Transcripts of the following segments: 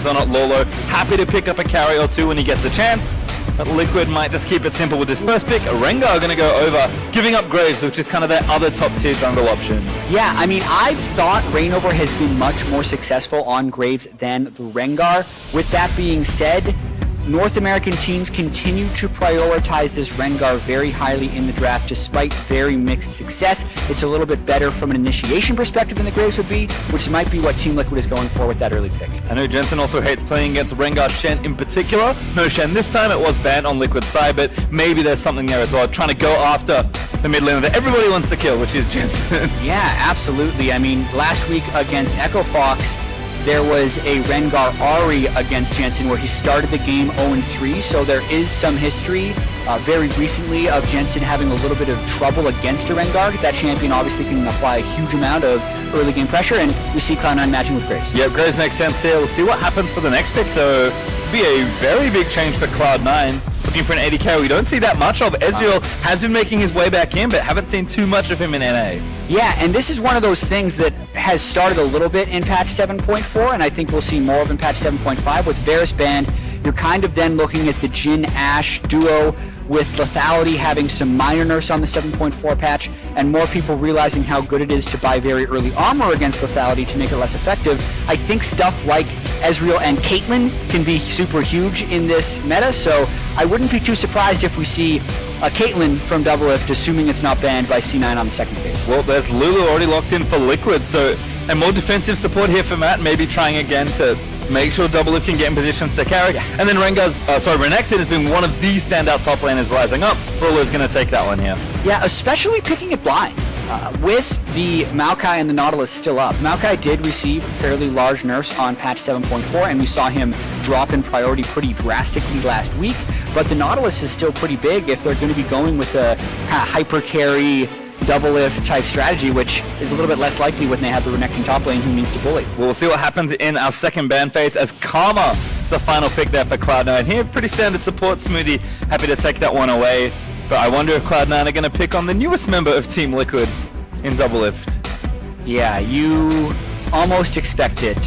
items on it. Lolo happy to pick up a carry or two when he gets a chance. But Liquid might just keep it simple with this first pick. Rengar are going to go over, giving up Graves, which is kind of their other top tier jungle option. Yeah, I mean, I've thought Reignover has been much more successful on Graves than the Rengar. With that being said, North American teams continue to prioritize this Rengar very highly in the draft despite very mixed success. It's a little bit better from an initiation perspective than the Graves would be, which might be what Team Liquid is going for with that early pick. I know Jensen also hates playing against Rengar Shen in particular. No Shen this time, it was banned on Liquid's side, but maybe there's something there as well, trying to go after the mid laner that everybody wants to kill, which is Jensen. Yeah, absolutely. I mean, last week against Echo Fox, there was a Rengar Ahri against Jensen where he started the game 0-3, so there is some history very recently of Jensen having a little bit of trouble against a Rengar. That champion obviously can apply a huge amount of early game pressure, and we see Cloud9 matching with Graves. Yeah, Graves makes sense here. We'll see what happens for the next pick, though. It'll be a very big change for Cloud9. Looking for an AD carry we don't see that much of. Ezreal has been making his way back in, but haven't seen too much of him in NA. Yeah, and this is one of those things that has started a little bit in patch 7.4, and I think we'll see more of in patch 7.5 with Varus banned. You're kind of then looking at the Jhin Ashe duo with lethality having some minor nerfs on the 7.4 patch, and more people realizing how good it is to buy very early armor against lethality to make it less effective. I think stuff like Ezreal and Caitlyn can be super huge in this meta, so I wouldn't be too surprised if we see a Caitlyn from Doublelift, assuming it's not banned by C9 on the second phase. Well, there's Lulu already locked in for Liquid, so and more defensive support here for Matt, maybe trying again to make sure Doublelift can get in positions to carry. Yeah. And then Renekton has been one of the standout top laners rising up. Lulu's going to take that one here. Yeah, especially picking it blind. With the Maokai and the Nautilus still up, Maokai did receive fairly large nerfs on patch 7.4, and we saw him drop in priority pretty drastically last week, but the Nautilus is still pretty big if they're going to be going with a kind of hyper carry Doublelift type strategy, which is a little bit less likely when they have the Renekton top lane who needs to bully. Well, we'll see what happens in our second ban phase as Karma is the final pick there for Cloud9. Here, pretty standard support. Smoothie happy to take that one away. But I wonder if Cloud9 are going to pick on the newest member of Team Liquid in Doublelift. Yeah, you almost expect it.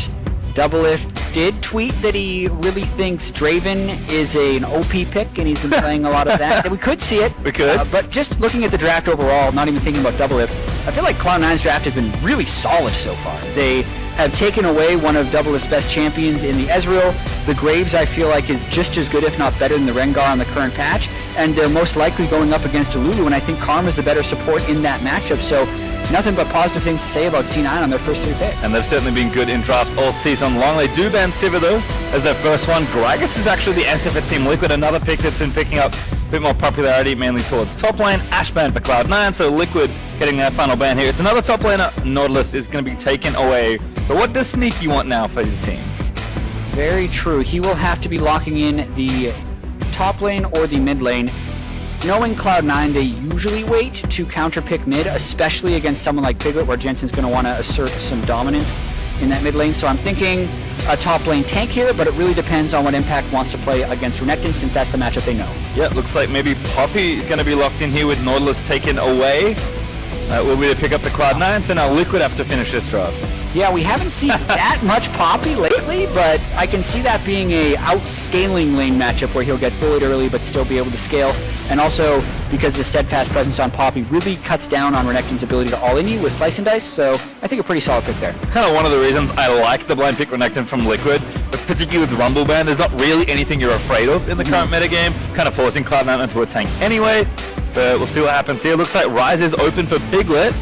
Doublelift did tweet that he really thinks Draven is an OP pick, and he's been playing a lot of that. We could see it. We could. But just looking at the draft overall, not even thinking about Doublelift, I feel like Cloud9's draft has been really solid so far. They have taken away one of Doublelift's best champions in the Ezreal. The Graves, I feel like, is just as good, if not better, than the Rengar on the current patch. And they're most likely going up against a Lulu, and I think Karma's the better support in that matchup. So nothing but positive things to say about C9 on their first three picks. And they've certainly been good in drafts all season long. They do ban Sivir, though, as their first one. Gragas is actually the answer for Team Liquid, another pick that's been picking up a bit more popularity, mainly towards top lane. Ashe ban for Cloud9, so Liquid getting their final ban here. It's another top laner. Nautilus is going to be taken away. So what does Sneaky want now for his team? Very true. He will have to be locking in the top lane or the mid lane. Knowing Cloud9, they usually wait to counter-pick mid, especially against someone like Piglet, where Jensen's going to want to assert some dominance in that mid lane. So I'm thinking a top lane tank here, but it really depends on what Impact wants to play against Renekton, since that's the matchup they know. Yeah, it looks like maybe Poppy is going to be locked in here with Nautilus taken away. Will we pick up the Cloud9, so now Liquid have to finish this draft. Yeah, we haven't seen that much Poppy lately, but I can see that being a outscaling lane matchup where he'll get bullied early but still be able to scale. And also, because the steadfast presence on Poppy really cuts down on Renekton's ability to all-in you with Slice and Dice, so I think a pretty solid pick there. It's kind of one of the reasons I like the blind pick Renekton from Liquid, but particularly with Rumble Ban, there's not really anything you're afraid of in the current metagame, kind of forcing Cloud9 into a tank anyway. But we'll see what happens here. Looks like Rise is open for Piglet.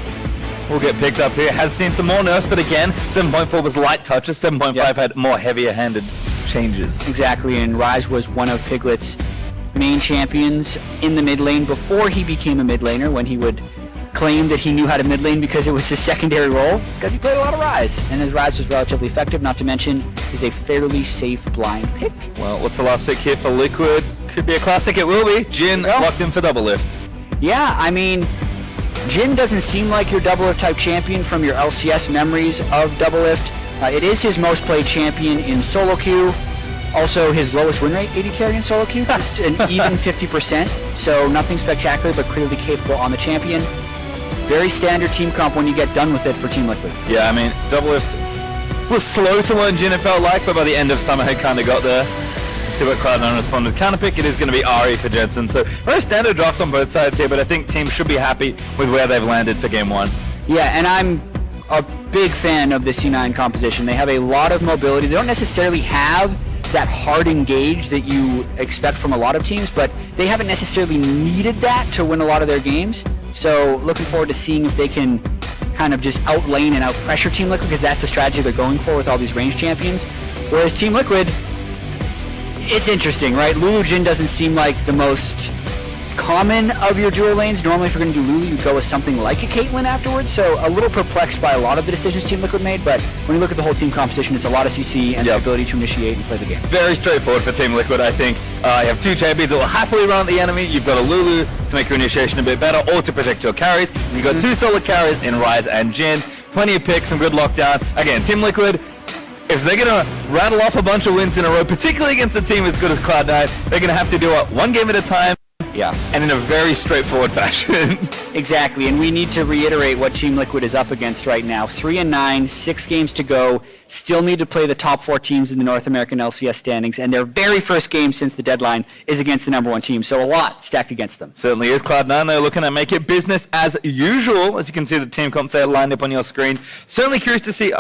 Will get picked up here. Has seen some more nerfs, but again, 7.4 was light touches. 7.5 had more heavier-handed changes. Exactly, and Rise was one of Piglet's main champions in the mid lane before he became a mid laner, when he would claim that he knew how to mid lane because it was his secondary role. It's because he played a lot of Rise, and his Rise was relatively effective, not to mention he's a fairly safe blind pick. Well, what's the last pick here for Liquid? Could be a classic, it will be. Jhin locked in for Doublelift. Yeah, I mean, Jhin doesn't seem like your Doublelift type champion from your LCS memories of Doublelift. It is his most played champion in solo queue. Also, his lowest win rate, AD carry in solo queue, just an even 50%. So nothing spectacular, but clearly capable on the champion. Very standard team comp when you get done with it for Team Liquid. Yeah, I mean, Doublelift was slow to learn Jhin, it felt like, but by the end of summer, he kind of got there. See what Cloud9 respond with counter pick. It is going to be Ahri for Jensen. So very standard draft on both sides here, but I think teams should be happy with where they've landed for game one. Yeah, and I'm a big fan of the C9 composition. They have a lot of mobility. They don't necessarily have that hard engage that you expect from a lot of teams, but they haven't necessarily needed that to win a lot of their games. So looking forward to seeing if they can kind of just outlane and out-pressure Team Liquid, because that's the strategy they're going for with all these range champions. Whereas Team Liquid, it's interesting, right? Lulu Jhin doesn't seem like the most common of your dual lanes. Normally, if you're going to do Lulu, you go with something like a Caitlyn afterwards. So a little perplexed by a lot of the decisions Team Liquid made, but when you look at the whole team composition, it's a lot of CC and the ability to initiate and play the game. Very straightforward for Team Liquid, I think. You have two champions that will happily run at the enemy. You've got a Lulu to make your initiation a bit better, or to protect your carries. And you've got two solid carries in Ryze and Jhin. Plenty of picks, some good lockdown. Again, Team Liquid, if they're going to rattle off a bunch of wins in a row, particularly against a team as good as Cloud9, they're going to have to do it one game at a time. Yeah. And in a very straightforward fashion. Exactly, and we need to reiterate what Team Liquid is up against right now. 3-9, 6 games to go. Still need to play the top 4 teams in the North American LCS standings, and their very first game since the deadline is against the #1 team, so a lot stacked against them. Certainly is. Cloud9, they're looking to make it business as usual. As you can see, the team comp set lined up on your screen. Certainly curious to see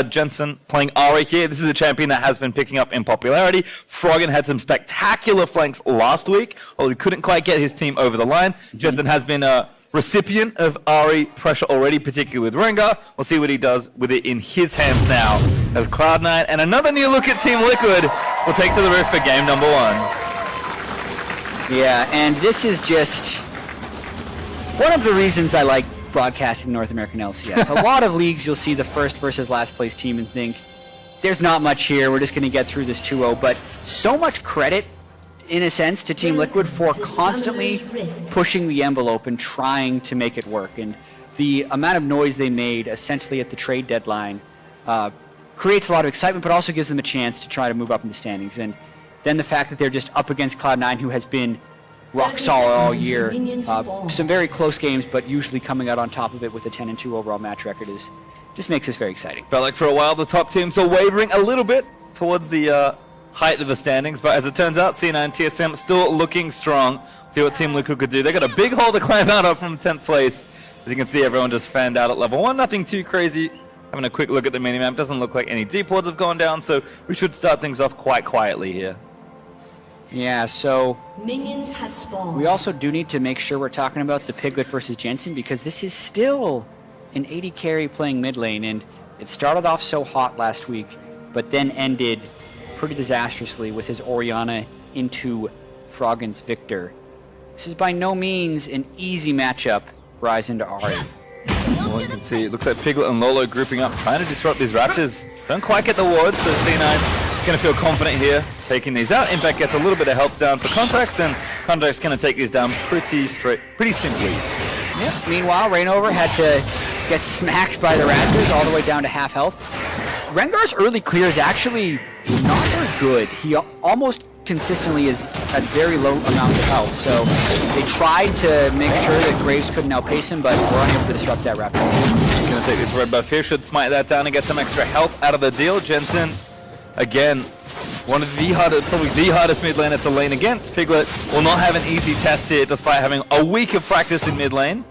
Jensen playing Ahri here. This is a champion that has been picking up in popularity. Froggen had some spectacular flanks last week, although he couldn't quite get his team over the line. Jensen has been a recipient of Ahri pressure already, particularly with Rengar. We'll see what he does with it in his hands now as Cloud9 and another new look at Team Liquid will take to the roof for game number 1. Yeah, and this is just one of the reasons I like broadcasting North American LCS. A lot of leagues you'll see the first versus last place team and think, there's not much here, we're just going to get through this 2-0, but so much credit in a sense to Team Liquid for constantly pushing the envelope and trying to make it work. And the amount of noise they made essentially at the trade deadline creates a lot of excitement, but also gives them a chance to try to move up in the standings. And then the fact that they're just up against Cloud9, who has been rock solid all year. Some very close games, but usually coming out on top of it with a 10-2 overall match record just makes this very exciting. Felt like for a while the top teams were wavering a little bit towards the height of the standings, but as it turns out, C9 and TSM still looking strong. See what Team Liquid could do. They got a big hole to climb out of from 10th place. As you can see, everyone just fanned out at level 1. Nothing too crazy. Having a quick look at the minimap, doesn't look like any deep wards have gone down, so we should start things off quite quietly here. Yeah, so Minions have spawned. we also do need to make sure we're talking about the Piglet versus Jensen, because this is still an 80 carry playing mid lane, and it started off so hot last week, but then ended pretty disastrously with his Orianna into Froggen's Victor. This is by no means an easy matchup, Ryze into Ahri. Well, you can see it looks like Piglet and Lolo grouping up, trying to disrupt these Raptors. Don't quite get the wards, so C9 going to feel confident here, taking these out. Impact gets a little bit of help down for Contracts, and Contracts going to take these down pretty simply. Yep. Meanwhile, Rainover had to get smacked by the Raptors all the way down to half health. Rengar's early clear is actually not very good. He almost consistently is at very low amounts of health, so they tried to make sure that Graves couldn't outpace him, but were unable to disrupt that Raptor. Going to take this red buff here, should smite that down and get some extra health out of the deal. Jensen, again, one of the hardest, probably the hardest mid laner to lane against. Piglet will not have an easy test here, despite having a week of practice in mid lane,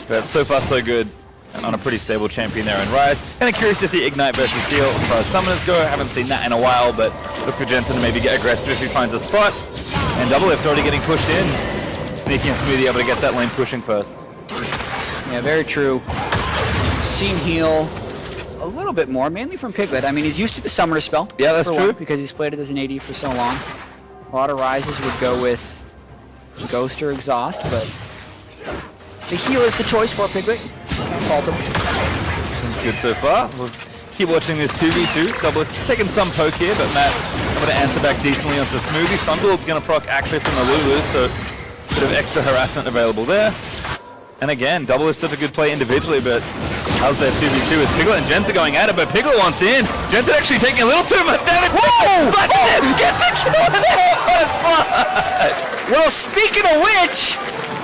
but so far so good. And on a pretty stable champion there in Ryze. Kind of curious to see Ignite versus Heal as far as summoners go. I haven't seen that in a while, but look for Jensen to maybe get aggressive if he finds a spot. And Doublelift already getting pushed in. Sneaky and Smoothie able to get that lane pushing first. Yeah, very true. Seen Heal a little bit more, mainly from Piglet. I mean, he's used to the summoner spell. Yeah, that's true. Because he's played it as an AD for so long. A lot of Ryzes would go with Ghost or Exhaust, but the Heal is the choice for Piglet. Fault him. Good so far. We'll keep watching this 2v2. Doublelift's taking some poke here, but Matt able to answer back decently onto Smoothie. Thunderbolt's going to proc actually from the Lulu, so a bit of extra harassment available there. And again, Doublelift's such a good play individually, but how's their 2v2 with Piglet and Jensen going at it, but Piglet wants in. Jensen actually taking a little too much damage. Whoa! Gets a kill in the first blood! Well, speaking of which,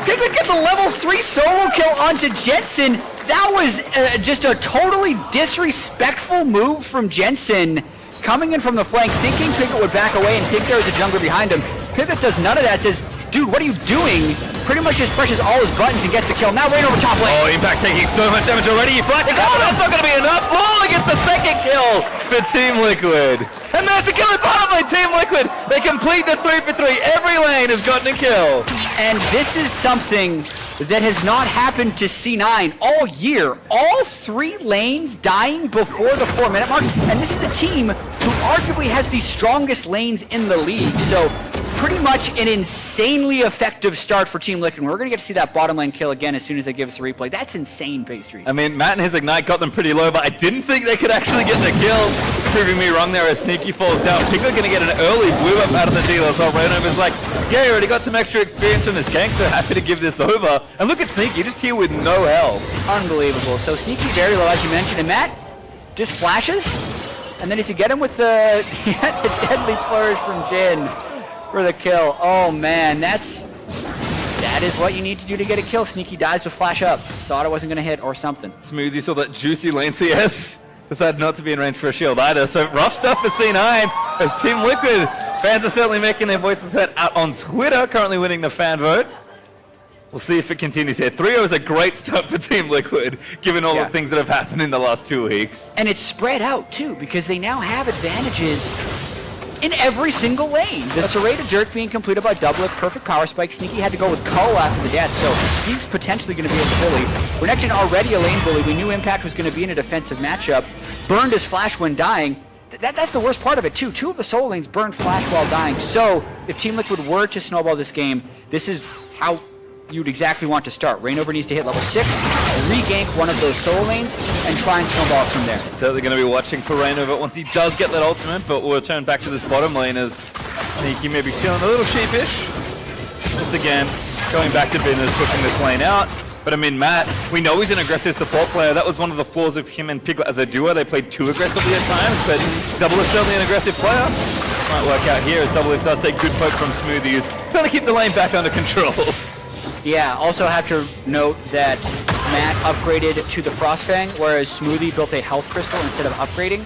Piglet gets a level 3 solo kill onto Jensen. That was just a totally disrespectful move from Jensen, coming in from the flank, thinking Piglet would back away and think there was a jungler behind him. Piglet does none of that, says, dude, what are you doing? Pretty much just presses all his buttons and gets the kill. Now right over top lane. Oh, Impact taking so much damage already. He flashes out, but that's not going to be enough. Lol gets the second kill for Team Liquid. And there's the kill at bottom lane, Team Liquid. They complete the 3-for-3. Every lane has gotten a kill. And this is something that has not happened to C9 all year. All 3 lanes dying before the 4-minute mark. And this is a team who arguably has the strongest lanes in the league. So pretty much an insanely effective start for Team Liquid. We're going to get to see that bottom lane kill again as soon as they give us a replay. That's insane, Pastry. I mean, Matt and his Ignite got them pretty low, but I didn't think they could actually get the kill. Proving me wrong there as Sneaky falls down. Piglet going to get an early blue up out of the deal. So Renova's like, yeah, you already got some extra experience in this gank, so happy to give this over. And look at Sneaky, just here with no health. Unbelievable. So Sneaky very low, as you mentioned, and Matt just flashes, and then does he get him with the, the deadly flourish from Jin for the kill. Oh man, that is what you need to do to get a kill. Sneaky dies with flash up. Thought it wasn't going to hit or something. Smooth, you saw that juicy lane CS. Decided not to be in range for a shield either. So rough stuff for C9 as Team Liquid fans are certainly making their voices heard out on Twitter, currently winning the fan vote. We'll see if it continues here. 3-0 is a great start for Team Liquid, given all the things that have happened in the last 2 weeks. And it's spread out too, because they now have advantages in every single lane. The Serrated Jerk being completed by Doublelift, perfect power spike. Sneaky had to go with Cull after the death, so he's potentially going to be a bully. Renekton already a lane bully. We knew Impact was going to be in a defensive matchup. Burned his flash when dying. That's the worst part of it too. 2 of the solo lanes burned flash while dying. So if Team Liquid were to snowball this game, this is how you'd exactly want to start. Rainover needs to hit level 6, re-gank one of those solo lanes, and try and snowball from there. Certainly going to be watching for Rainover once he does get that ultimate, but we'll turn back to this bottom lane as Sneaky may be feeling a little sheepish. Just again, going back to business, pushing this lane out. But I mean, Matt, we know he's an aggressive support player. That was one of the flaws of him and Piglet as a duo. They played too aggressively at times, but Doublelift's certainly an aggressive player. Might work out here as Doublelift does take good poke from Smoothie, who's trying to keep the lane back under control. Yeah, also have to note that Matt upgraded to the Frostfang, whereas Smoothie built a health crystal instead of upgrading.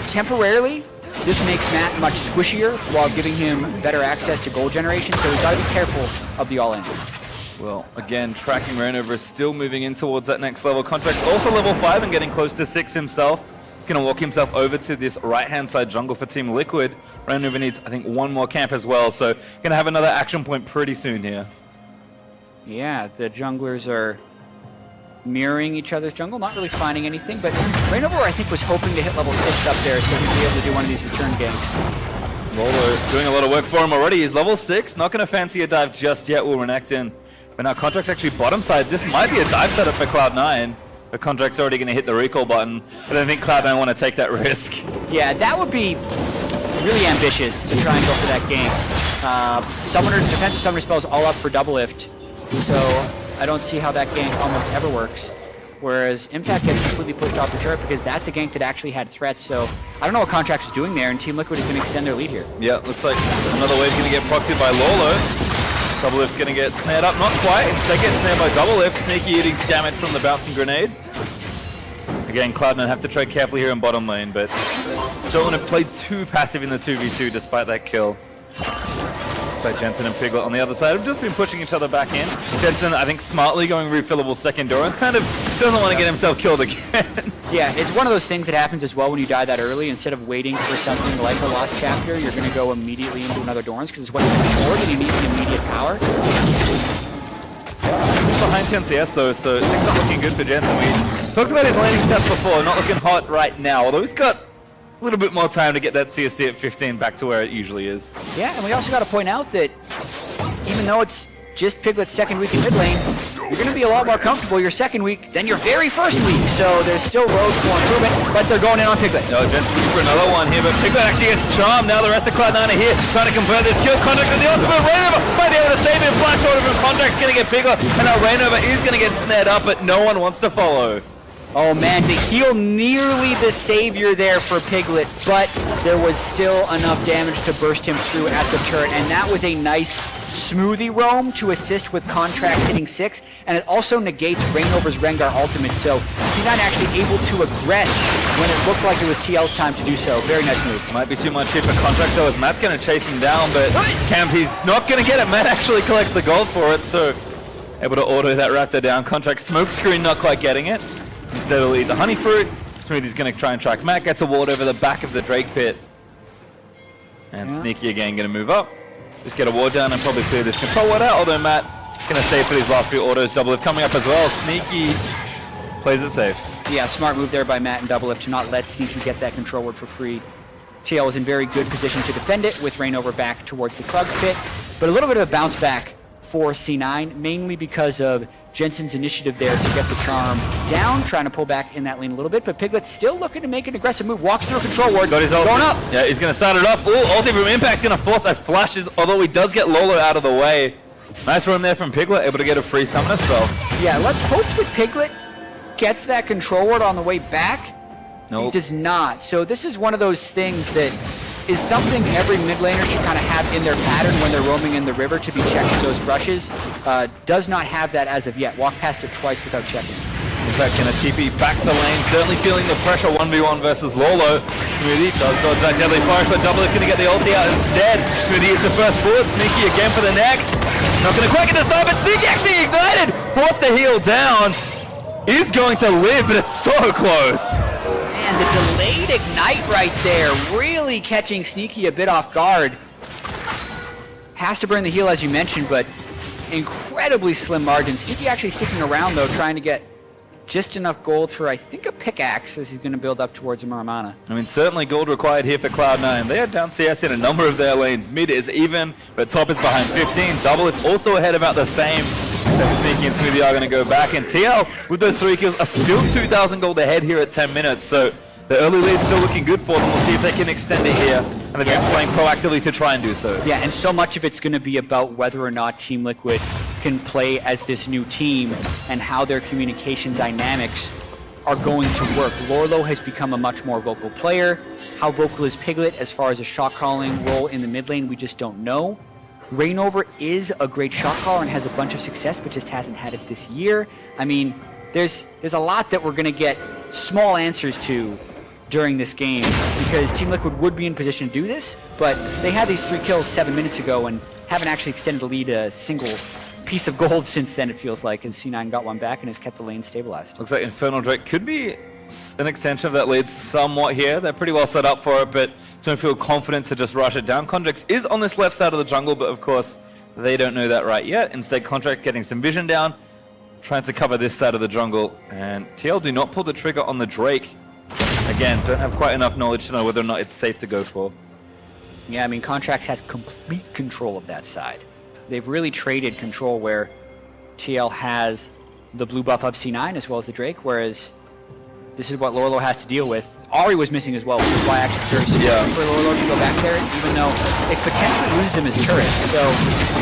Temporarily, this makes Matt much squishier while giving him better access to gold generation, so we've got to be careful of the all-in. Well, again, tracking Rainover, still moving in towards that next level. Contract's also level 5 and getting close to 6 himself. Going to walk himself over to this right-hand side jungle for Team Liquid. Rainover needs, I think, 1 more camp as well, so going to have another action point pretty soon here. Yeah, the junglers are mirroring each other's jungle, not really finding anything, but Rainover, I think, was hoping to hit level 6 up there so he'd be able to do one of these return ganks. Lolo doing a lot of work for him already. He's level 6, not going to fancy a dive just yet, will Renekton. But now Contract's actually bottom side. This might be a dive setup for Cloud9. The Contract's already going to hit the recall button, but I think Cloud9 want to take that risk. Yeah, that would be really ambitious to try and go for that gank. Summoners, defensive summoner spells all up for Doublelift, so I don't see how that gank almost ever works. Whereas Impact gets completely pushed off the turret because that's a gank that actually had threats, so I don't know what Contract is doing there, and Team Liquid is going to extend their lead here. Yeah, looks like another wave going to get proxied by Lolo. Doublelift going to get snared up, not quite. Instead gets snared by Doublelift. Sneaky eating damage from the bouncing grenade. Again, Cloud9 have to tread carefully here in bottom lane, but don't want to play too passive in the 2v2 despite that kill. So Jensen and Piglet on the other side have just been pushing each other back in. Jensen, I think, smartly going refillable second Doran's kind of doesn't want to get himself killed again. Yeah, it's one of those things that happens as well when you die that early. Instead of waiting for something like a lost chapter, you're going to go immediately into another Doran's because it's what you can afford and you need the immediate power. He's behind 10 CS though, so things not looking good for Jensen. We talked about his laning stats before, not looking hot right now, although he's got a little bit more time to get that CSD at 15 back to where it usually is. Yeah, and we also got to point out that even though it's just Piglet's second week in mid lane, you're going to be a lot more comfortable your second week than your very first week. So there's still road for improvement, but they're going in on Piglet. No, Jensen looking for another one here, but Piglet actually gets charmed. Now the rest of Cloud9 are here, trying to convert this kill. Contract with the ultimate. Rainover might be able to save him. Flash order from Contract's going to get Piglet, and now Rainover is going to get snared up, but no one wants to follow. Oh man, the heal nearly the savior there for Piglet, but there was still enough damage to burst him through at the turret, and that was a nice smoothie roam to assist with Contract hitting 6, and it also negates Reignover's Rengar ultimate, so C9 actually able to aggress when it looked like it was TL's time to do so. Very nice move. Might be too much here for Contract, though, as Matt's going to chase him down, but Camp, he's not going to get it. Matt actually collects the gold for it, so able to auto that Raptor down. Contract smokescreen, not quite getting it. Instead he'll eat the honey fruit. Smoothie's going to try and track Matt, gets a ward over the back of the Drake pit. And Sneaky again going to move up. Just get a ward down and probably clear this control ward out, although Matt going to stay for these last few autos. Double lift coming up as well. Sneaky plays it safe. Yeah, smart move there by Matt and Double Lift to not let Sneaky get that control ward for free. TL was in very good position to defend it with Reignover back towards the Krugs pit, but a little bit of a bounce back for C9, mainly because of Jensen's initiative there to get the charm down, trying to pull back in that lane a little bit, but Piglet's still looking to make an aggressive move, walks through a control ward, got his ult. going up. Yeah, he's going to start it off. Ooh, ulti from Impact's going to force that flashes, although he does get Lolo out of the way. Nice run there from Piglet, able to get a free summoner spell. Yeah, let's hope that Piglet gets that control ward on the way back. Nope. He does not. So this is one of those things that is something every mid laner should kind of have in their pattern when they're roaming in the river to be checking those brushes. Does not have that as of yet. Walk past it twice without checking. Impact gonna TP back to lane, certainly feeling the pressure 1v1 versus Lolo. Smoothie does dodge that Deadly Forest, but Double Lift gonna get the ulti out instead. Smoothie hits the first bullet, Sneaky again for the next. Not gonna quite get the start, but Sneaky actually ignited! Forced to heal down. Is going to live, but it's so close. And the delayed ignite right there, really catching Sneaky a bit off guard. Has to burn the heal as you mentioned, but incredibly slim margin. Sneaky actually sticking around though, trying to get just enough gold for, I think, a pickaxe as he's going to build up towards a Muramana. I mean, certainly gold required here for Cloud9. They are down CS in a number of their lanes. Mid is even, but top is behind 15. Double is also ahead about the same. As Sneaky and Smoothie are going to go back. And TL, with those 3 kills, are still 2,000 gold ahead here at 10 minutes. So the early lead's still looking good for them. We'll see if they can extend it here. And they've been playing proactively to try and do so. Yeah, and so much of it's going to be about whether or not Team Liquid can play as this new team and how their communication dynamics are going to work. Lorlo has become a much more vocal player. How vocal is Piglet as far as a shot calling role in the mid lane, we just don't know. Reignover is a great shot caller and has a bunch of success, but just hasn't had it this year. I mean, there's a lot that we're going to get small answers to during this game because Team Liquid would be in position to do this, but they had these 3 kills 7 minutes ago and haven't actually extended the lead a single piece of gold since then, it feels like, as C9 got one back and has kept the lane stabilized. Looks like Infernal Drake could be an extension of that lead somewhat here. They're pretty well set up for it, but don't feel confident to just rush it down. Contract is on this left side of the jungle, but of course they don't know that right yet. Instead, Contract getting some vision down, trying to cover this side of the jungle, and TL do not pull the trigger on the Drake. Again, don't have quite enough knowledge to know whether or not it's safe to go for. Yeah, I mean, Contracts has complete control of that side. They've really traded control where TL has the blue buff of C9 as well as the Drake, whereas this is what Lorlo has to deal with. Ahri was missing as well, which is why actually very smart for Lorlo to go back there, even though it potentially loses him his turret. So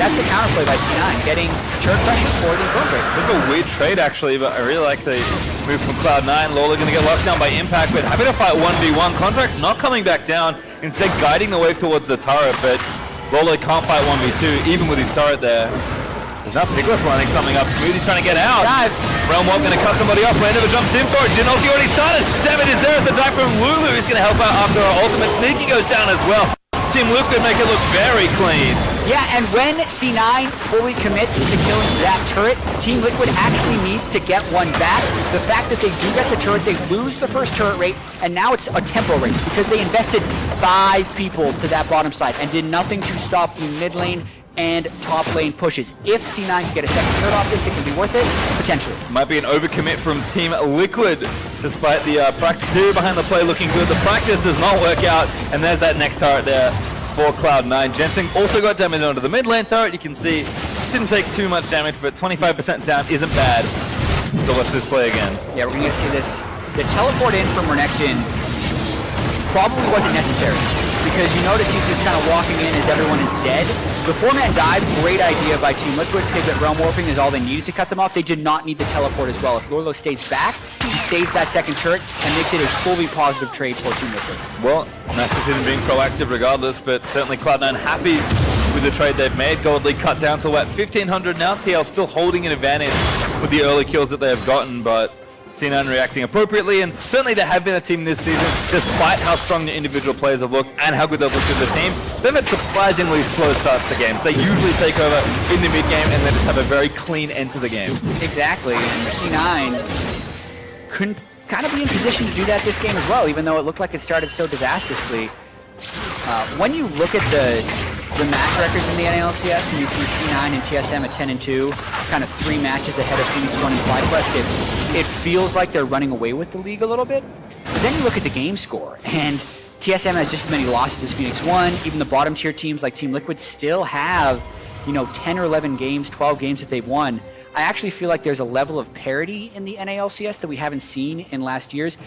that's the counterplay by C9, getting turret pressure for the Drake. A bit of a weird trade actually, but I really like the move from Cloud9. Lorlo going to get locked down by Impact, but happy to fight 1v1. Contract's not coming back down, instead guiding the wave towards the turret, but Lorlo can't fight 1v2, even with his turret there. There's now Piglet's lining something up. Smoothie trying to get out. Dive. Realm Walk going to cut somebody off. Never jumps in for it. Jin ulti already started. Damn it, is there as the dive from Lulu is going to help out after our ultimate. Sneaky goes down as well. Team Liquid make it look very clean. Yeah, and when C9 fully commits to killing that turret, Team Liquid actually needs to get one back. The fact that they do get the turret, they lose the first turret rate, and now it's a tempo race because they invested 5 people to that bottom side and did nothing to stop the mid lane and top lane pushes. If C9 can get a second turret off this, it can be worth it, potentially. Might be an overcommit from Team Liquid, despite the theory behind the play looking good. The practice does not work out, and there's that next turret there for Cloud9. Jensen also got damage onto the mid lane turret. You can see, didn't take too much damage, but 25% down isn't bad. So let's just play again. Yeah, we're going to see this. The teleport in from Renekton probably wasn't necessary. because you notice he's just kind of walking in as everyone is dead. The 4-man dive, great idea by Team Liquid. Piglet Realm Warping is all they needed to cut them off. They did not need the teleport as well. If Lorlo stays back, he saves that second turret and makes it a fully positive trade for Team Liquid. Well, Nexus isn't being proactive regardless, but certainly Cloud9 happy with the trade they've made. Gold League cut down to about 1,500 now. TL still holding an advantage with the early kills that they have gotten, but C9 reacting appropriately, and certainly they have been a team this season, despite how strong the individual players have looked and how good they've looked as a team. They've had surprisingly slow starts to games. They usually take over in the mid game and then just have a very clean end to the game. Exactly, and C9 couldn't kind of be in position to do that this game as well, even though it looked like it started so disastrously. When you look at the match records in the LCS, and you see C9 and TSM at 10-2, kind of 3 matches ahead of Phoenix 1 and FlyQuest, it feels like they're running away with the league a little bit. But then you look at the game score, and TSM has just as many losses as Phoenix 1. Even the bottom tier teams like Team Liquid still have, 10 or 11 games, 12 games that they've won. I actually feel like there's a level of parity in the NALCS that we haven't seen in last years.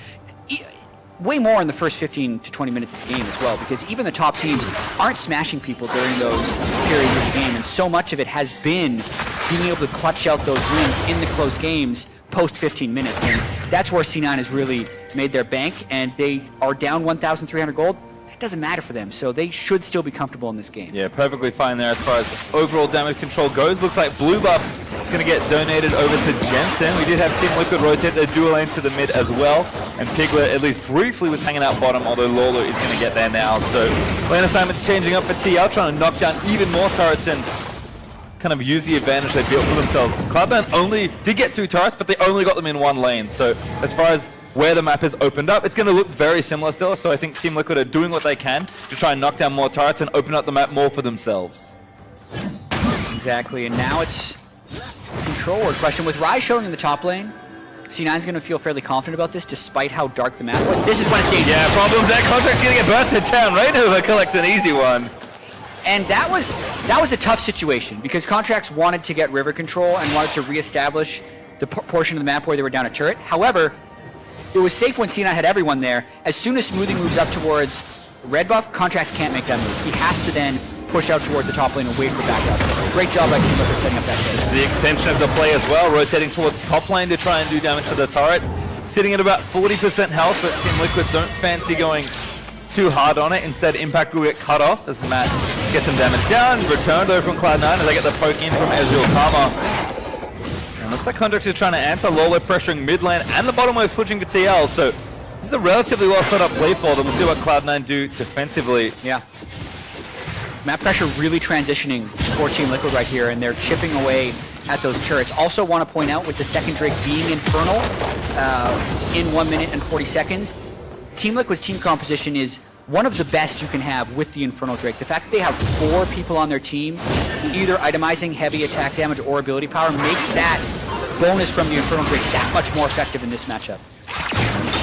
Way more in the first 15 to 20 minutes of the game as well, because even the top teams aren't smashing people during those periods of the game, and so much of it has been being able to clutch out those wins in the close games post 15 minutes, and that's where C9 has really made their bank, and they are down 1,300 gold. That doesn't matter for them, so they should still be comfortable in this game. Yeah, perfectly fine there as far as overall damage control goes. Looks like blue buff is going to get donated over to Jensen. We did have Team Liquid rotate their dual lane to the mid as well, and Piglet at least briefly was hanging out bottom, although Lolo is going to get there now. So lane assignments changing up for TL, trying to knock down even more turrets and kind of use the advantage they built for themselves. Cloud9 only did get 2 turrets, but they only got them in 1 lane. So as far as where the map has opened up, it's going to look very similar still, so I think Team Liquid are doing what they can to try and knock down more turrets and open up the map more for themselves. Exactly, and now it's a control word question. With Ryze showing in the top lane, C9 is going to feel fairly confident about this despite how dark the map was. This is when it's dangerous. Yeah, problems there. Contract's going to get bursted down. Rainova collects an easy one. And that was a tough situation because Contracts wanted to get river control and wanted to reestablish the portion of the map where they were down a turret. However, it was safe when C9 had everyone there. As soon as smoothing moves up towards red buff, Contracts can't make that move. He has to then push out towards the top lane and wait for backup. Great job by Team Liquid setting up that trade. It's the extension of the play as well, rotating towards top lane to try and do damage to the turret. Sitting at about 40% health, but Team Liquid don't fancy going too hard on it. Instead, Impact will get cut off as Matt gets some damage down. Returned over from Cloud9 as they get the poke in from Ezreal Karma. And looks like Contracts is trying to answer. Lolo pressuring mid lane and the bottom wave pushing for TL. So this is a relatively well set up play for them. We'll see what Cloud9 do defensively. Yeah. Map pressure really transitioning for Team Liquid right here, and they're chipping away at those turrets. Also want to point out, with the second Drake being Infernal in 1 minute and 40 seconds, Team Liquid's team composition is one of the best you can have with the Infernal Drake. The fact that they have 4 people on their team, either itemizing heavy attack damage or ability power, makes that bonus from the Infernal Drake that much more effective in this matchup.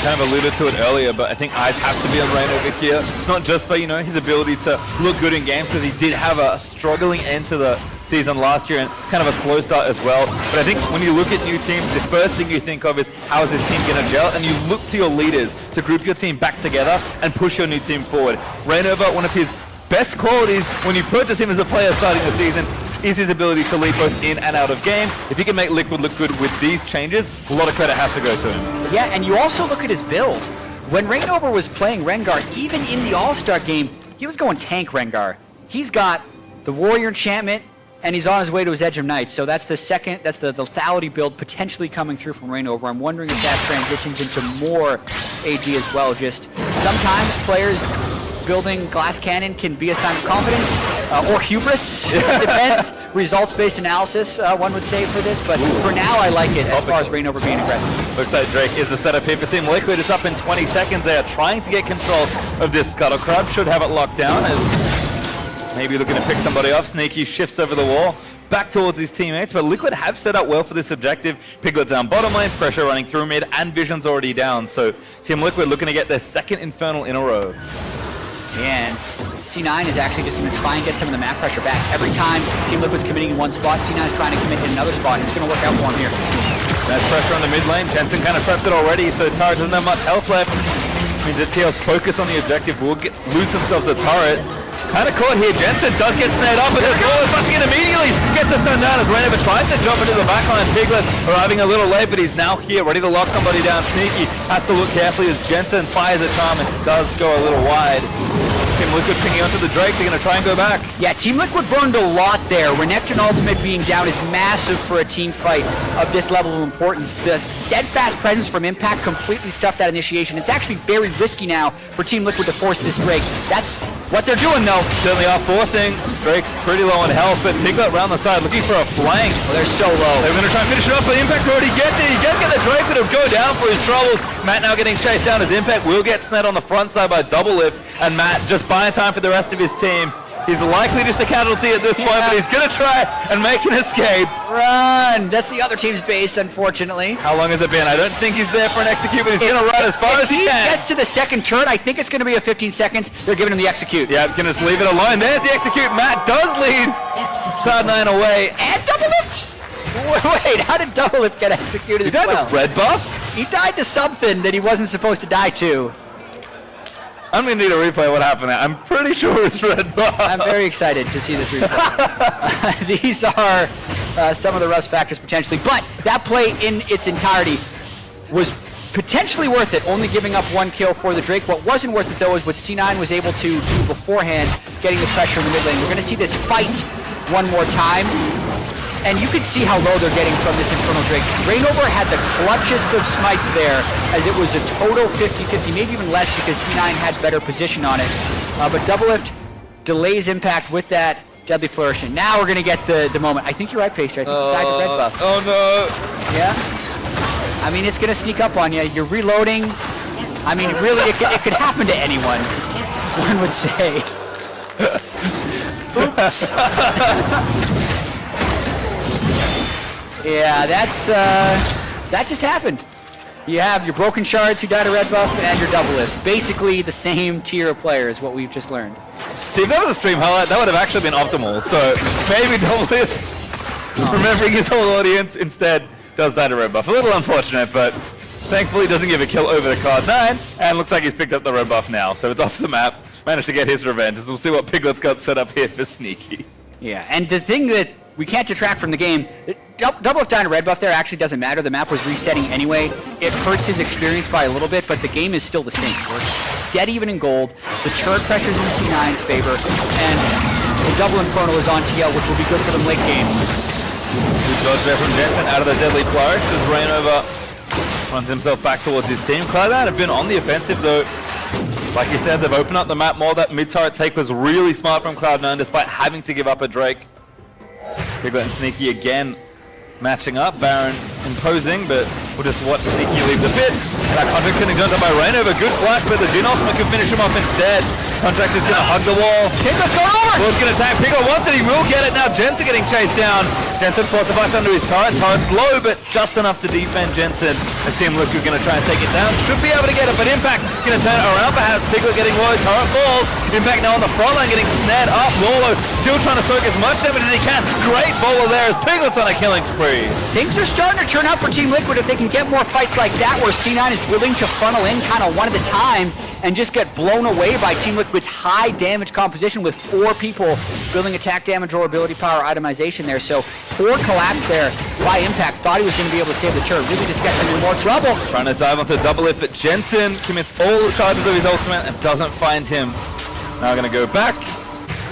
Kind of alluded to it earlier, but I think eyes have to be on Rainova here. It's not just for, his ability to look good in game, because he did have a struggling end to the season last year and kind of a slow start as well. But I think when you look at new teams, the first thing you think of is how is this team going to gel, and you look to your leaders to group your team back together and push your new team forward. Rainova, one of his best qualities when you purchase him as a player starting the season, is his ability to lead both in and out of game. If he can make Liquid look good with these changes, a lot of credit has to go to him. Yeah, and you also look at his build. When Rainover was playing Rengar, even in the All-Star game, he was going tank Rengar. He's got the Warrior Enchantment, and he's on his way to his Edge of Night. So that's the lethality build potentially coming through from Rainover. I'm wondering if that transitions into more AD as well. Just sometimes players building Glass Cannon can be a sign of confidence or hubris. Depends. Results-based analysis, one would say, for this. But for now, I like it as far as Rainover being aggressive. Looks like Drake is the setup here for Team Liquid. It's up in 20 seconds. They are trying to get control of this Scuttle Crab. Should have it locked down as maybe looking to pick somebody off. Sneaky shifts over the wall back towards his teammates, but Liquid have set up well for this objective. Piglet down bottom lane, pressure running through mid, and Vision's already down. So Team Liquid looking to get their second Infernal in a row. And C9 is actually just going to try and get some of the map pressure back. Every time Team Liquid's committing in one spot, C9 is trying to commit in another spot, and it's going to work out for him here. Nice pressure on the mid lane. Jensen kind of prepped it already, so Tara doesn't have much health left. Means that TL's focus on the objective will lose themselves a turret. Kind of caught here. Jensen does get snared up, but there's Lolo punching in immediately. Gets the stun down as Rainover tries to jump into the backline. Piglet arriving a little late, but he's now here, ready to lock somebody down. Sneaky has to look carefully as Jensen fires a charm and does go a little wide. Team Liquid pinging onto the Drake. They're going to try and go back. Yeah, Team Liquid burned a lot there. Renekton Ultimate being down is massive for a team fight of this level of importance. The steadfast presence from Impact completely stuffed that initiation. It's actually very risky now for Team Liquid to force this Drake. That's what they're doing, though. Certainly are forcing. Drake pretty low on health, but Piglet around the side looking for a flank. Oh, they're so low. They're going to try and finish it off, but Impact already gets it. He does get the Drake, but he'll go down for his troubles. Matt now getting chased down as Impact will get snared on the front side by Double Lift, and Matt just buying time for the rest of his team. He's likely just a casualty at this point, but he's going to try and make an escape. Run! That's the other team's base, unfortunately. How long has it been? I don't think he's there for an execute, but he's going to run as far as he can. If he gets to the second turn, I think it's going to be a 15 seconds. They're giving him the execute. Yeah, can just leave it alone. There's the execute. Matt does lead Cloud9 away. And Double Lift! Wait, how did Double Lift get executed He as died well? to red buff? He died to something that he wasn't supposed to die to. I'm going to need a replay of what happened there. I'm pretty sure it's red buff. I'm very excited to see this replay. These are some of the rust factors potentially, but that play in its entirety was potentially worth it, only giving up one kill for the Drake. What wasn't worth it, though, is what C9 was able to do beforehand, getting the pressure in the mid lane. We're going to see this fight one more time, and you can see how low they're getting from this Infernal Drake. Rainover had the clutchest of smites there, as it was a total 50-50, maybe even less because C9 had better position on it. But Double Lift delays Impact with that Deadly Flourish. And now we're going to get the moment. I think you're right, Pastry. I think he died to red buff. Oh, no. Yeah? I mean, it's going to sneak up on you. You're reloading. I mean, really, it could happen to anyone, one would say. Oops. Yeah, that just happened. You have your Broken Shards who died to red buff and your Double Lift. Basically the same tier of players, what we've just learned. See, if that was a stream highlight, that would have actually been optimal. So maybe Double Lift, remembering his whole audience, instead does die to red buff. A little unfortunate, but thankfully doesn't give a kill over to Cloud9, and looks like he's picked up the red buff now, so it's off the map. Managed to get his revenge. We'll see what Piglet's got set up here for Sneaky. Yeah, and the thing that we can't detract from the game, Double Lift down to red buff there actually doesn't matter. The map was resetting anyway. It hurts his experience by a little bit, but the game is still the same. We're dead even in gold. The turret pressure's in C9's favor, and the double Infernal is on TL, which will be good for them late game. Good dodge there from Jensen out of the Deadly Flourish as Rainover runs himself back towards his team. Cloud9 have been on the offensive though. Like you said, they've opened up the map more. That mid-turret take was really smart from Cloud9 despite having to give up a Drake. Piglet and Sneaky again matching up. Baron imposing, but we'll just watch Sneaky leave the pit. That Contract's getting done by Rainover. Good flash, but the Jin ultimate can finish him off instead. Contract is going to hug the wall. Piglet's going over! Wall's going to attack. Piglet wants it. He will get it. Now Jensen getting chased down. Jensen forced the device under his turret. Turret's low, but just enough to defend Jensen. As Team Liquid going to try and take it down. Should be able to get it, but Impact going to turn it around. Perhaps Piglet getting low. Turret falls. Impact now on the front line getting snared up. Lolo still trying to soak as much damage as he can. Great bowler there as Piglet's on a killing spree. Things are starting to turn out for Team Liquid if they can get more fights like that where C9 is willing to funnel in kind of one at a time and just get blown away by Team Liquid's high damage composition with 4 people building attack damage or ability power itemization there. So poor collapse there by Impact. Thought he was going to be able to save the turret. Really just gets him in more trouble. Trying to dive onto Double Lift, but Jensen commits all the charges of his ultimate and doesn't find him. Now going to go back.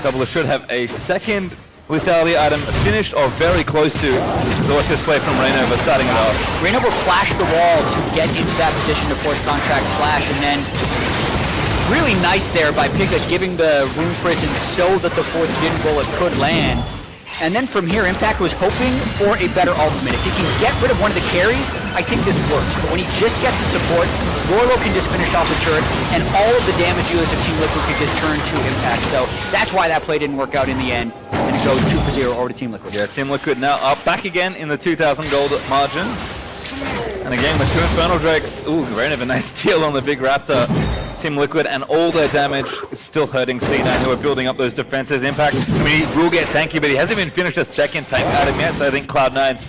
Double Lift should have a second lethality item finished or very close to. So watch this play from Rainover starting it off. Rainover flashed the wall to get into that position to force Contract's flash, and then really nice there by Piglet giving the Rune Prison so that the 4th Jin bullet could land. And then from here, Impact was hoping for a better ultimate. If he can get rid of one of the carries, I think this works. But when he just gets the support, Warlow can just finish off the turret, and all of the damage dealers of Team Liquid can just turn to Impact. So that's why that play didn't work out in the end. And it goes 2-0 over to Team Liquid. Yeah, Team Liquid now up back again in the 2,000 gold margin. And again with 2 Infernal Drakes. Ooh, Rainover, nice steal on the big Raptor. Team Liquid, and all their damage is still hurting C9, who are building up those defenses. Impact, I mean, he will get tanky, but he hasn't even finished a second tank item yet, so I think Cloud9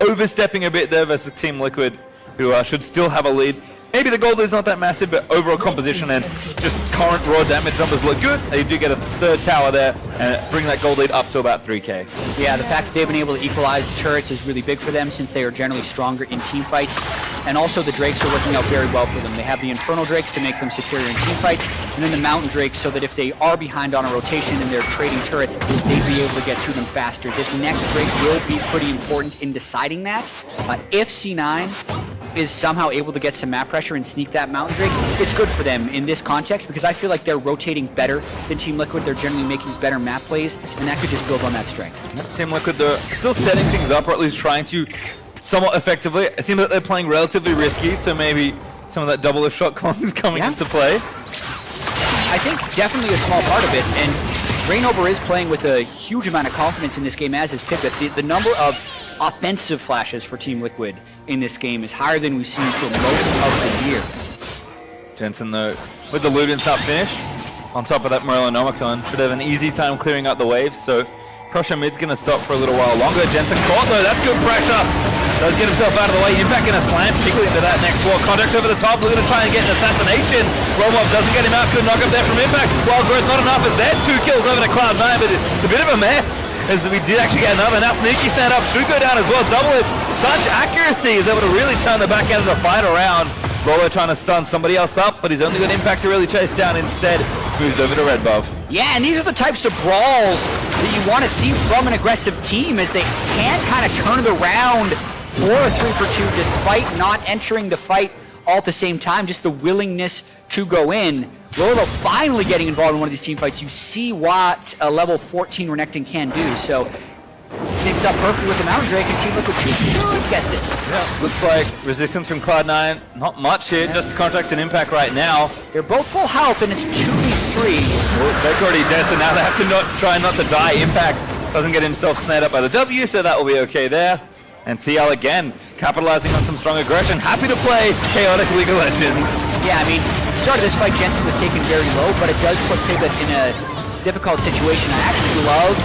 overstepping a bit there versus Team Liquid, who should still have a lead. maybe the gold is not that massive, but overall composition and just current raw damage numbers look good. They do get a third tower there and bring that gold lead up to about 3k. Yeah, the fact that they've been able to equalize the turrets is really big for them since they are generally stronger in team fights. And also the Drakes are working out very well for them. They have the Infernal Drakes to make them superior in team fights, and then the Mountain Drakes so that if they are behind on a rotation and they're trading turrets, they'd be able to get to them faster. This next Drake will be pretty important in deciding that. If C9 is somehow able to get some map pressure and sneak that Mountain Drake, it's good for them in this context because I feel like they're rotating better than Team Liquid. They're generally making better map plays, and that could just build on that strength. Team Liquid, they're still setting things up, or at least trying to somewhat effectively. It seems like they're playing relatively risky, so maybe some of that double lift shot calling is coming into play. I think definitely a small part of it, and Rainover is playing with a huge amount of confidence in this game, as is Pipit. The number of offensive flashes for Team Liquid in this game is higher than we've seen for most of the year. Jensen, though, with the Ludens not finished, on top of that Morellonomicon, should have an easy time clearing out the waves, so Prussia mid's going to stop for a little while longer. Jensen caught, though. That's good pressure. Does get himself out of the way. Impact in a slam, particularly into that next wall. Contact over the top, looking to try and get an assassination. Romov doesn't get him out. Good knock up there from Impact. Wild Growth not enough as there's 2 kills over to Cloud9, but it's a bit of a mess as we did actually get another. Now Sneaky stand up, should go down as well. Double it. Such accuracy is able to really turn the back end of the fight around. Rolo trying to stun somebody else up, but he's only got Impact to really chase down. Instead, moves over to Red Buff. Yeah, and these are the types of brawls that you want to see from an aggressive team as they can kind of turn it around for a 3-for-2 despite not entering the fight all at the same time, just the willingness to go in. Rolo finally getting involved in one of these team fights. You see what a level 14 Renekton can do, so syncs up perfectly with the Mountain Drake, and Team Liquid should get this. Yeah, looks like resistance from Cloud9, not much here, just Contracts and Impact right now. They're both full health, and it's 2v3. Well, they're already dead, so now they have to try not to die. Impact doesn't get himself snared up by the W, so that will be okay there. And TL again, capitalizing on some strong aggression. Happy to play chaotic League of Legends. Yeah, I mean, at the start of this fight, Jensen was taken very low, but it does put Piglet in a difficult situation. I actually love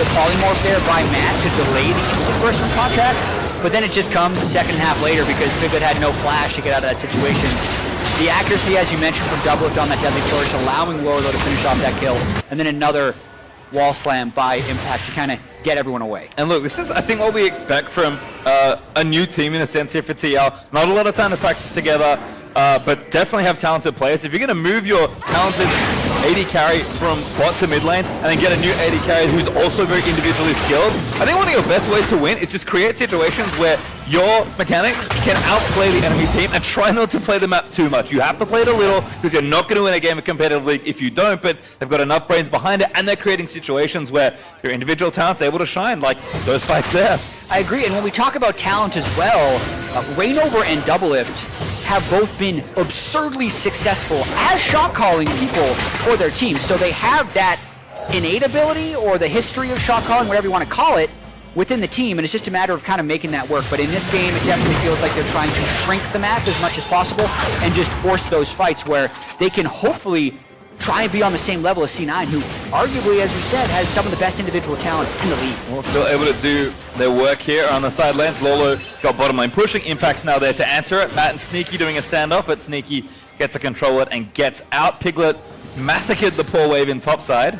the polymorph there by Matt to delay the instant burst from Contracts, but then it just comes a second and a half later because Piglet had no flash to get out of that situation. The accuracy, as you mentioned, from double lift on that deadly flourish, allowing Loro to finish off that kill, and then another wall slam by Impact to kind of get everyone away. And look, this is, I think, what we expect from a new team in a sense here for TL. Not a lot of time to practice together, but definitely have talented players. If you're going to move your talented AD carry from bot to mid lane and then get a new AD carry who's also very individually skilled, I think one of your best ways to win is just create situations where your mechanic can outplay the enemy team and try not to play the map too much. You have to play it a little because you're not going to win a game of competitive league if you don't, but they've got enough brains behind it and they're creating situations where your individual talent's able to shine, like those fights there. I agree, and when we talk about talent as well, Rainover and Doublelift have both been absurdly successful as shot calling people for their teams. So they have that innate ability or the history of shot calling, whatever you want to call it, within the team, and it's just a matter of kind of making that work. But in this game, it definitely feels like they're trying to shrink the map as much as possible and just force those fights where they can hopefully try and be on the same level as C9, who arguably, as we said, has some of the best individual talent in the league. Well, still able to do their work here on the side lanes. Lolo got bottom lane pushing. Impact's now there to answer it. Matt and Sneaky doing a standoff, but Sneaky gets to control it and gets out. Piglet massacred the poor wave in topside.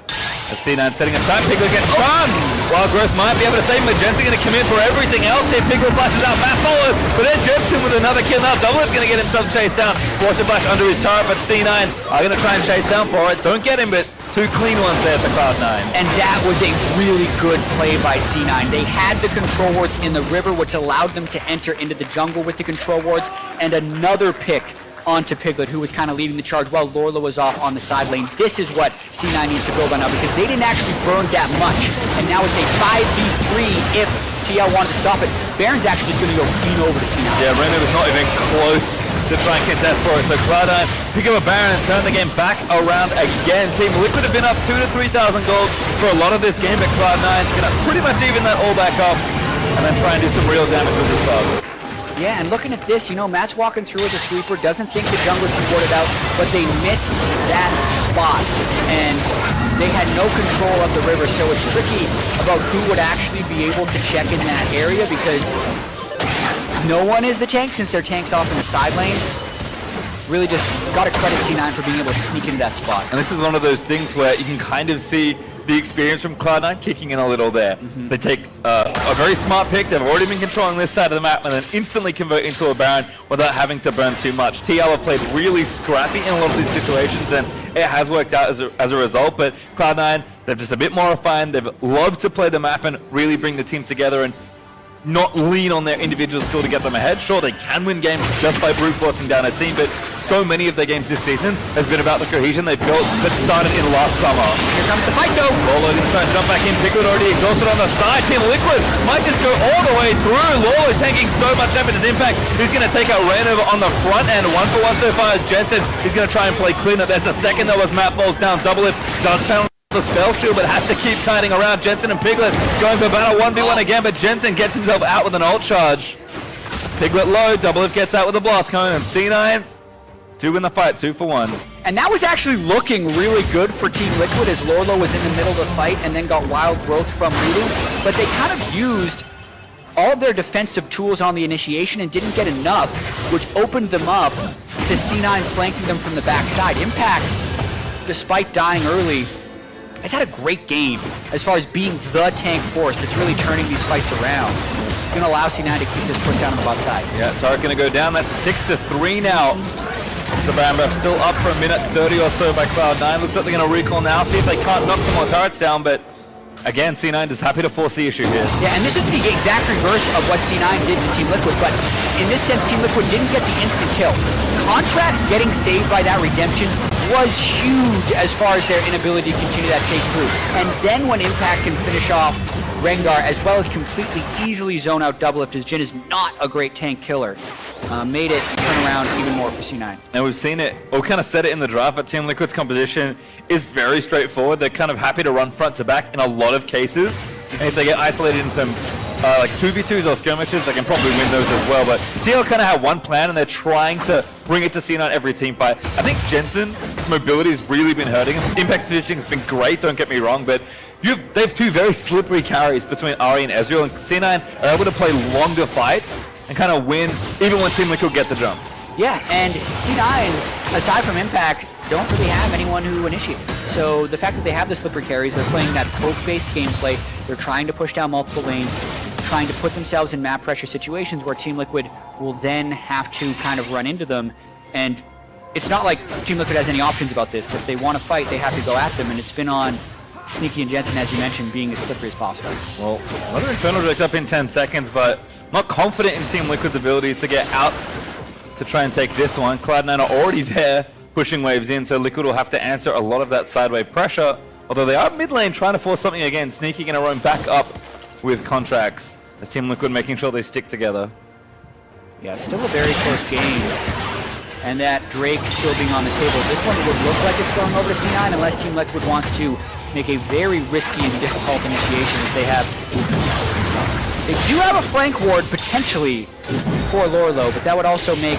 As C9 setting a trap, Piglet gets stunned. Wild Growth might be able to save him, but Jensen going to commit for everything else here. Piglet flashes out, Matt follows, but then Jensen with another kill. Now Doublelift going to get himself chased down. Water flash under his turret, but C9 are going to try and chase down for it. Don't get him, but 2 clean ones there for Cloud9. And that was a really good play by C9. They had the control wards in the river, which allowed them to enter into the jungle with the control wards, and another pick onto Piglet, who was kind of leading the charge while Lorla was off on the side lane. This is what C9 needs to build on now, because they didn't actually burn that much, and now it's a 5v3 if TL wanted to stop it. Baron's actually just going to go clean over to C9. Yeah, Reno was not even close to try and contest for it, so Cloud9 pick up a Baron and turn the game back around again. Team Liquid have been up 2,000 to 3,000 gold for a lot of this game, but Cloud9 going to pretty much even that all back up and then try and do some real damage with this club. Yeah, and looking at this, you know, Matt's walking through with a sweeper, doesn't think the jungler's been boarded out, but they missed that spot, and they had no control of the river, so it's tricky about who would actually be able to check in that area, because no one is the tank since their tank's off in the side lane. really just got to credit C9 for being able to sneak into that spot. And this is one of those things where you can kind of see the experience from Cloud9 kicking in a little there. They take a very smart pick. They've already been controlling this side of the map and then instantly convert into a Baron without having to burn too much. TL have played really scrappy in a lot of these situations, and it has worked out as a result. But Cloud9, they're just a bit more refined. They've loved to play the map and really bring the team together and not lean on their individual skill to get them ahead. Sure, they can win games just by brute forcing down a team, but so many of their games this season has been about the cohesion they've built that started in last summer. Here comes the fight, though. Lolo didn't try and jump back in. Pickwood already exhausted on the side. Team Liquid might just go all the way through. Lolo taking so much damage as impact. He's going to take out Rainover on the front end. 1-for-1 so far as Jensen. He's going to try and play clean up. There's a second though as Matt falls down. Double it. Does channel the spell shield, but has to keep kiting around. Jensen and Piglet going for battle 1v1 again, but Jensen gets himself out with an ult charge. Piglet low, Double gets out with a blast cone, and C9 do win the fight, 2-for-1. And that was actually looking really good for Team Liquid as Lorlo was in the middle of the fight and then got wild growth from leading, but they kind of used all of their defensive tools on the initiation and didn't get enough, which opened them up to C9 flanking them from the backside. Impact, despite dying early, has had a great game as far as being the tank force that's really turning these fights around. It's going to allow C9 to keep this push down on the bot side. Yeah, Tarek going to go down. That's 6-3 now. The Baron buff still up for a minute 30 or so by Cloud9. Looks like they're going to recall now, see if they can't knock some more turrets down, but again, C9 is happy to force the issue here. Yeah, and this is the exact reverse of what C9 did to Team Liquid, but in this sense, Team Liquid didn't get the instant kill. Contracts getting saved by that redemption was huge as far as their inability to continue that chase through. And then when Impact can finish off Rengar, as well as completely easily zone out Doublelift, as Jhin is not a great tank killer, made it turn around even more for C9. And we've seen it, or we kind of said it in the draft, but Team Liquid's composition is very straightforward. They're kind of happy to run front to back in a lot of cases. And if they get isolated in some like 2v2s or skirmishes, they can probably win those as well. But TL kind of have one plan, and they're trying to bring it to C9 every team fight. I think Jensen's mobility has really been hurting him. Impact's positioning has been great, don't get me wrong, but they have two very slippery carries between Ari and Ezreal, and C9 are able to play longer fights and kind of win even when Team Liquid get the jump. Yeah, and C9, aside from Impact, don't really have anyone who initiates. So the fact that they have the slippery carries, they're playing that poke-based gameplay, they're trying to push down multiple lanes, trying to put themselves in map pressure situations where Team Liquid will then have to kind of run into them. And it's not like Team Liquid has any options about this. If they want to fight, they have to go at them, and it's been on Sneaky and Jensen, as you mentioned, being as slippery as possible. Well, another Infernal Drake's up in 10 seconds, but not confident in Team Liquid's ability to get out to try and take this one. Cloud9 are already there, pushing waves in, so Liquid will have to answer a lot of that sideway pressure. Although they are mid lane trying to force something again. Sneaky going to roam back up with contracts as Team Liquid making sure they stick together. Yeah, still a very close game. And that Drake still being on the table. This one would look like it's going over to C9 unless Team Liquid wants to make a very risky and difficult initiation as they do have a flank ward potentially for Lorlo, but that would also make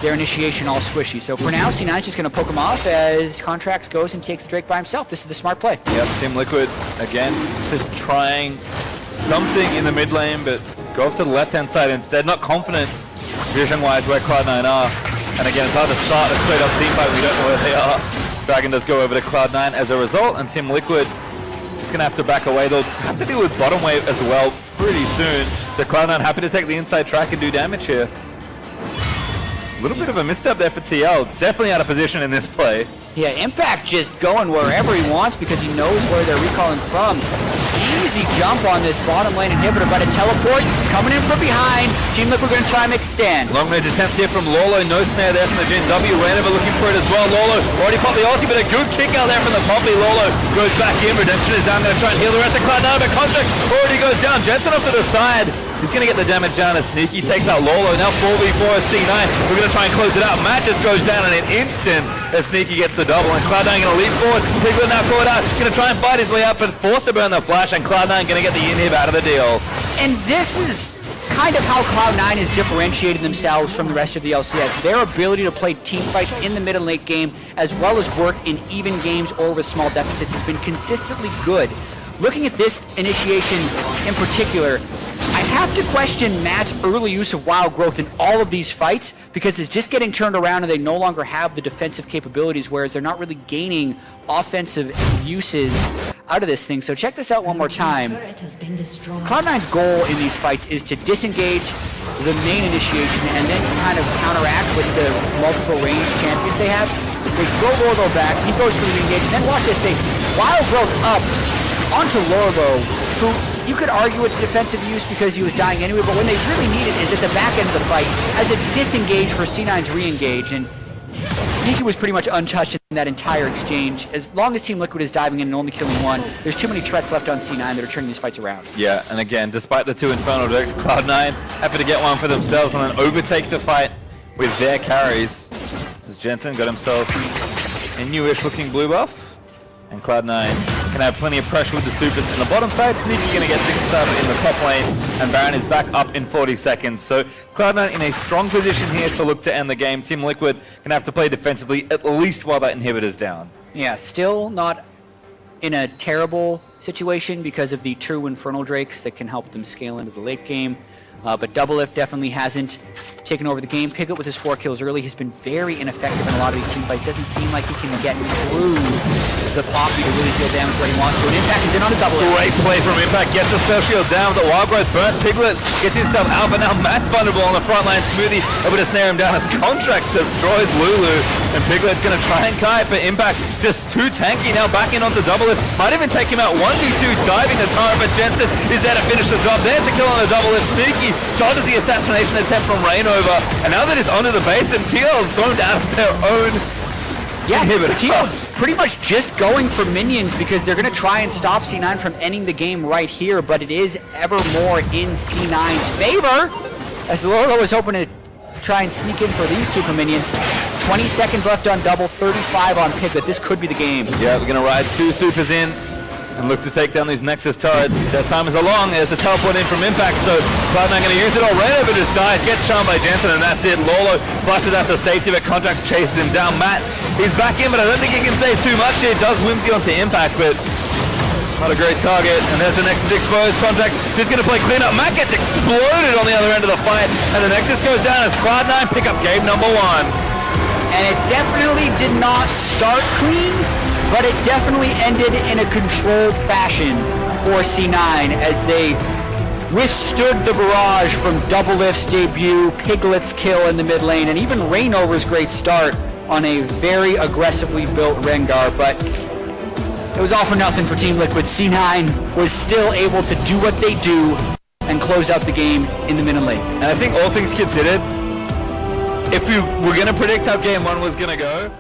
their initiation all squishy. So for now, C9 is just going to poke him off as Contracts goes and takes the Drake by himself. This is the smart play. Yep, Team Liquid, again, just trying something in the mid lane, but go off to the left-hand side instead. Not confident vision-wise where Cloud9 are. And again, it's hard to start a straight-up team fight. We don't know where they are. Dragon does go over to Cloud9 as a result, and Team Liquid is going to have to back away. They'll have to deal with bottom wave as well pretty soon. So Cloud9 happy to take the inside track and do damage here. A little bit of a misstep there for TL. Definitely out of position in this play. Yeah, Impact just going wherever he wants because he knows where they're recalling from. Easy jump on this bottom lane inhibitor, but a teleport coming in from behind. Team Liquid going to try and make a stand. Long range attempts here from Lolo. No snare there from the Jhin W. Rainover looking for it as well. Lolo already popped the ulti, but a good kick out there from the Poppy. Lolo goes back in. Redemption is down. Going to try and heal the rest of Cloud9, but Contract already goes down. Jensen off to the side. He's going to get the damage down as Sneaky takes out Lolo. Now 4v4 as C9. We're going to try and close it out. Matt just goes down in an instant as Sneaky gets the double. And Cloud9 going to leap forward. Piglet now caught out. He's going to try and fight his way up, but forced to burn the flash. And Cloud9 going to get the inhib out of the deal. And this is kind of how Cloud9 has differentiated themselves from the rest of the LCS. Their ability to play team fights in the mid and late game, as well as work in even games or with small deficits, has been consistently good. looking at this initiation in particular, I have to question Matt's early use of wild growth in all of these fights because it's just getting turned around and they no longer have the defensive capabilities, whereas they're not really gaining offensive uses out of this thing. So check this out one more time. Cloud9's goal in these fights is to disengage the main initiation and then kind of counteract with the multiple range champions they have. They throw Lorlo back, he goes for the engage, and then watch this, they wild growth up onto Lorlo, who you could argue it's defensive use because he was dying anyway, but when they really need it is at the back end of the fight as a disengage for C9's re-engage, and Sneaky was pretty much untouched in that entire exchange. As long as Team Liquid is diving in and only killing one, there's too many threats left on C9 that are turning these fights around. Yeah, and again, despite the 2 Infernal Directs, Cloud9 happy to get one for themselves and then overtake the fight with their carries. As Jensen got himself a newish looking blue buff, and Cloud9 can have plenty of pressure with the supers in the bottom side. Sneaky gonna get things started in the top lane, and Baron is back up in 40 seconds. So Cloud9 in a strong position here to look to end the game. Team Liquid gonna have to play defensively at least while that inhibitor's down. Yeah, still not in a terrible situation because of the 2 Infernal Drakes that can help them scale into the late game. But Doublelift definitely hasn't taken over the game. Piglet with his 4 kills early has been very ineffective in a lot of these team fights. Doesn't seem like he can get through the Poppy to really deal damage where he wants to. And Impact is in on a Doublelift. Great play from Impact, gets the spell shield down with the Wild Growth burnt. Piglet gets himself out, but now Matt's vulnerable on the front line. Smoothie able to snare him down as Contracts destroys Lulu. And Piglet's going to try and kite, but Impact just too tanky. Now back in onto Doublelift. Might even take him out 1v2, diving the Tara, but Jensen is there to finish the job. There's the kill on the Doublelift. Sneaky dodges the assassination attempt from Rainover, and now they're just onto the base, and TL's zoned out of their own inhibitor. TL pretty much just going for minions because they're going to try and stop C9 from ending the game right here, but it is ever more in C9's favor, as Lorlo was hoping to try and sneak in for these super minions. 20 seconds left on Double, 35 on Piglet. This could be the game. Yeah, we're going to ride 2 supers in and look to take down these Nexus turrets. That time is along. There's the teleport in from Impact, so Cloud9 going to use it all. Rainover just dies, gets charmed by Jensen, and that's it. Lorlo flushes out to safety, but Contracts chases him down. Matt, he's back in, but I don't think he can save too much here. Does Whimsy onto Impact, but not a great target. And there's the Nexus exposed. Contracts just going to play cleanup. Matt gets exploded on the other end of the fight, and the Nexus goes down as Cloud9 pick up game number 1. And it definitely did not start clean, but it definitely ended in a controlled fashion for C9 as they withstood the barrage from Doublelift's debut, Piglet's kill in the mid lane, and even Rainover's great start on a very aggressively built Rengar. But it was all for nothing for Team Liquid. C9 was still able to do what they do and close out the game in the mid lane. And I think all things considered, if we were going to predict how game 1 was going to go,